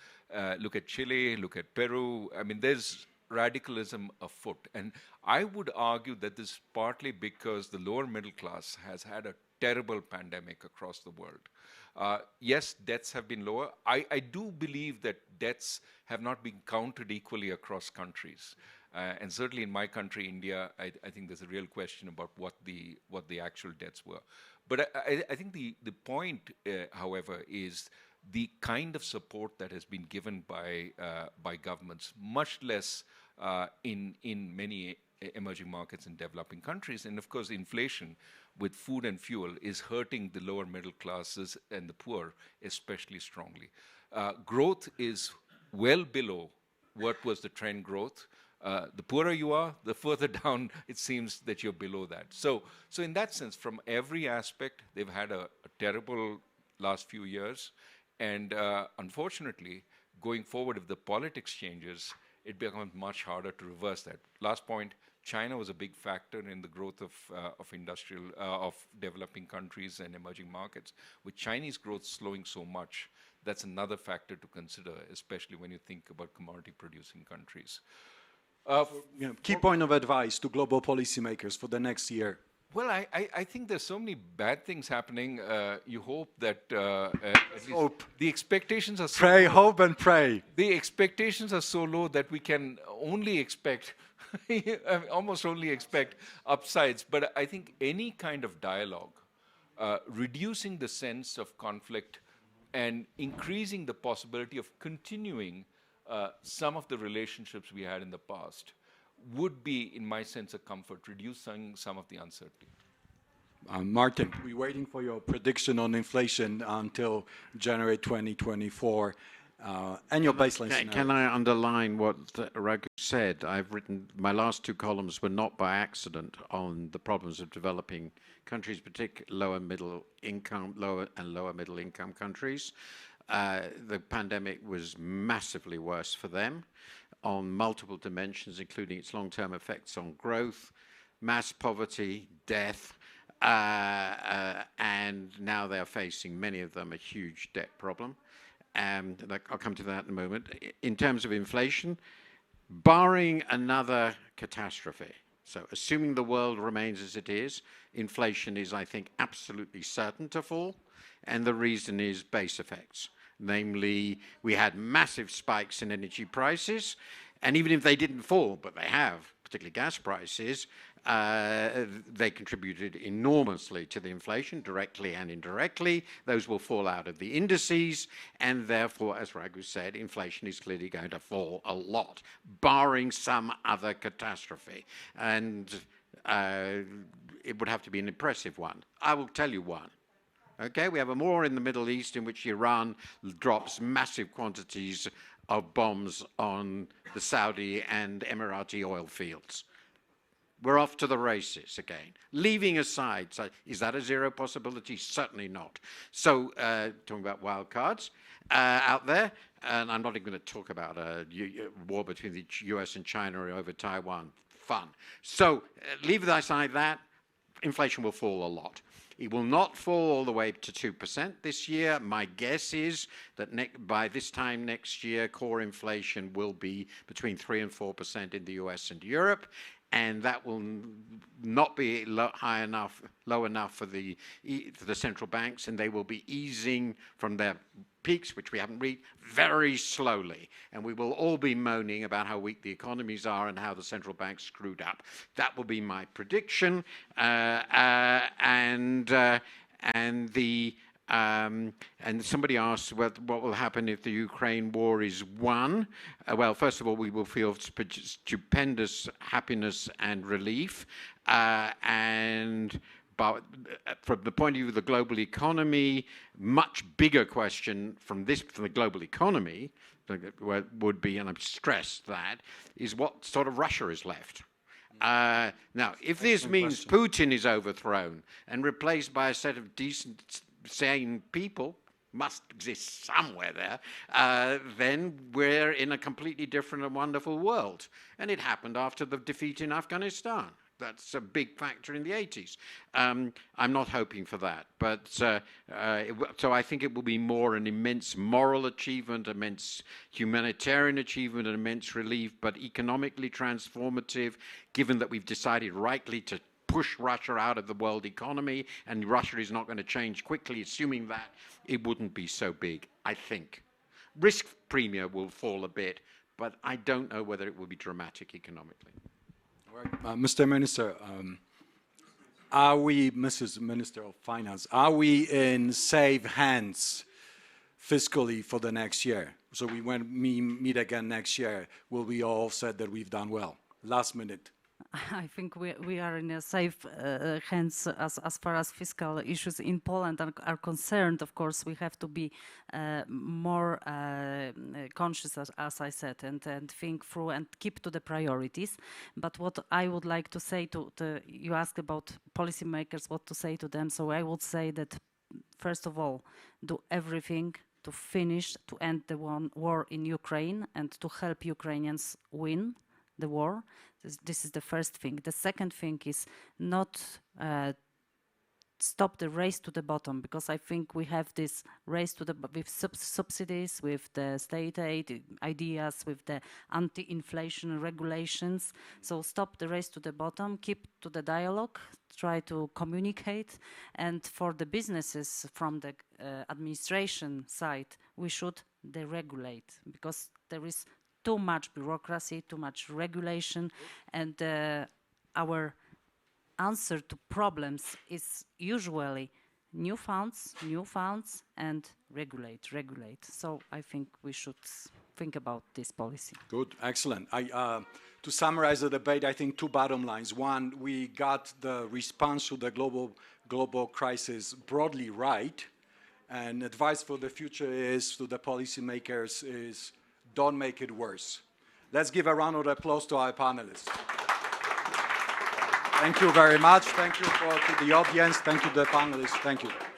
look at Chile, look at Peru. I mean, there's radicalism afoot. And I would argue that this is partly because the lower middle class has had a terrible pandemic across the world. Yes, deaths have been lower. I do believe that deaths have not been counted equally across countries. And certainly in my country, India, I think there's a real question about what the actual deaths were. But I think the point, however, is the kind of support that has been given by governments, much less in many emerging markets and developing countries. And of course, inflation with food and fuel is hurting the lower middle classes and the poor especially strongly. Growth is well below what was the trend growth. The poorer you are, the further down it seems that you're below that. So in that sense, from every aspect, they've had a terrible last few years. And unfortunately, going forward, if the politics changes, it becomes much harder to reverse that. Last point, China was a big factor in the growth of developing countries and emerging markets. With Chinese growth slowing so much, that's another factor to consider, especially when you think about commodity-producing countries. Key point of advice to global policymakers for the next year. Well, I think there's so many bad things happening. You hope that hope. The expectations are so Pray, low. hope, and pray. The expectations are so low that we can only expect, almost only expect upsides. But I think any kind of dialogue, reducing the sense of conflict and increasing the possibility of continuing some of the relationships we had in the past would be, in my sense, a comfort, reducing some of the uncertainty. Martin, we're waiting for your prediction on inflation until January 2024. and your baseline Can scenario. I underline what Raghu said? I've written, my last two columns were not by accident on the problems of developing countries, particularly lower and lower middle income countries. The pandemic was massively worse for them on multiple dimensions, including its long-term effects on growth, mass poverty, death, and now they're facing, many of them, a huge debt problem. I'll come to that in a moment. In terms of inflation, barring another catastrophe, so assuming the world remains as it is, inflation is, I think, absolutely certain to fall, and the reason is base effects. Namely, we had massive spikes in energy prices, and even if they didn't fall, but they have, particularly gas prices, they contributed enormously to the inflation, directly and indirectly. Those will fall out of the indices, and therefore, as Raghu said, inflation is clearly going to fall a lot, barring some other catastrophe. And it would have to be an impressive one. I will tell you one. Okay, we have a war in the Middle East in which Iran drops massive quantities of bombs on the Saudi and Emirati oil fields. We're off to the races again. Leaving aside, so is that a zero possibility? Certainly not. So, talking about wild cards out there, and I'm not even going to talk about a war between the US and China over Taiwan. Fun. So, leave aside that, inflation will fall a lot. It will not fall all the way to 2% this year. My guess is that by this time next year, core inflation will be between 3 and 4% in the US and Europe. And that will not be low enough for the central banks, and they will be easing from their peaks, which we haven't reached, very slowly. And we will all be moaning about how weak the economies are and how the central bank screwed up. That will be my prediction. And somebody asked what will happen if the Ukraine war is won. Well, first of all, we will feel stupendous happiness and relief. But from the point of view of the global economy, much bigger question from the global economy would be, and I've stressed that, is what sort of Russia is left. Now, if this means Putin is overthrown and replaced by a set of decent, sane people, must exist somewhere there, then we're in a completely different and wonderful world. And it happened after the defeat in Afghanistan. That's a big factor in the 80s. I'm not hoping for that. But so I think it will be more an immense moral achievement, immense humanitarian achievement, an immense relief, but economically transformative, given that we've decided rightly to push Russia out of the world economy, and Russia is not going to change quickly. Assuming that, it wouldn't be so big, I think. Risk premium will fall a bit, but I don't know whether it will be dramatic economically. Mr. Minister, are we, Mrs. Minister of Finance, are we in safe hands fiscally for the next year? So when we meet again next year, will we all said that we've done well? Last minute. I think we are in a safe hands as far as fiscal issues in Poland are concerned. Of course, we have to be more conscious, as I said, and think through and keep to the priorities. But what I would like to say you asked about policymakers, what to say to them. So I would say that, first of all, do everything to end the war in Ukraine and to help Ukrainians win the war. This is the first thing. The second thing is not stop the race to the bottom, because I think we have this race to the with subsidies, with the state aid ideas, with the anti-inflation regulations. So stop the race to the bottom, keep to the dialogue, try to communicate, and for the businesses from the administration side, we should deregulate, because there is too much bureaucracy, too much regulation, and our answer to problems is usually new funds, and regulate. So I think we should think about this policy. Good, excellent. To summarize the debate, I think two bottom lines. One, we got the response to the global crisis broadly right, And advice for the future is to the policymakers is don't make it worse. Let's give a round of applause to our panelists. Thank you very much. Thank you to the audience. Thank you to the panelists. Thank you.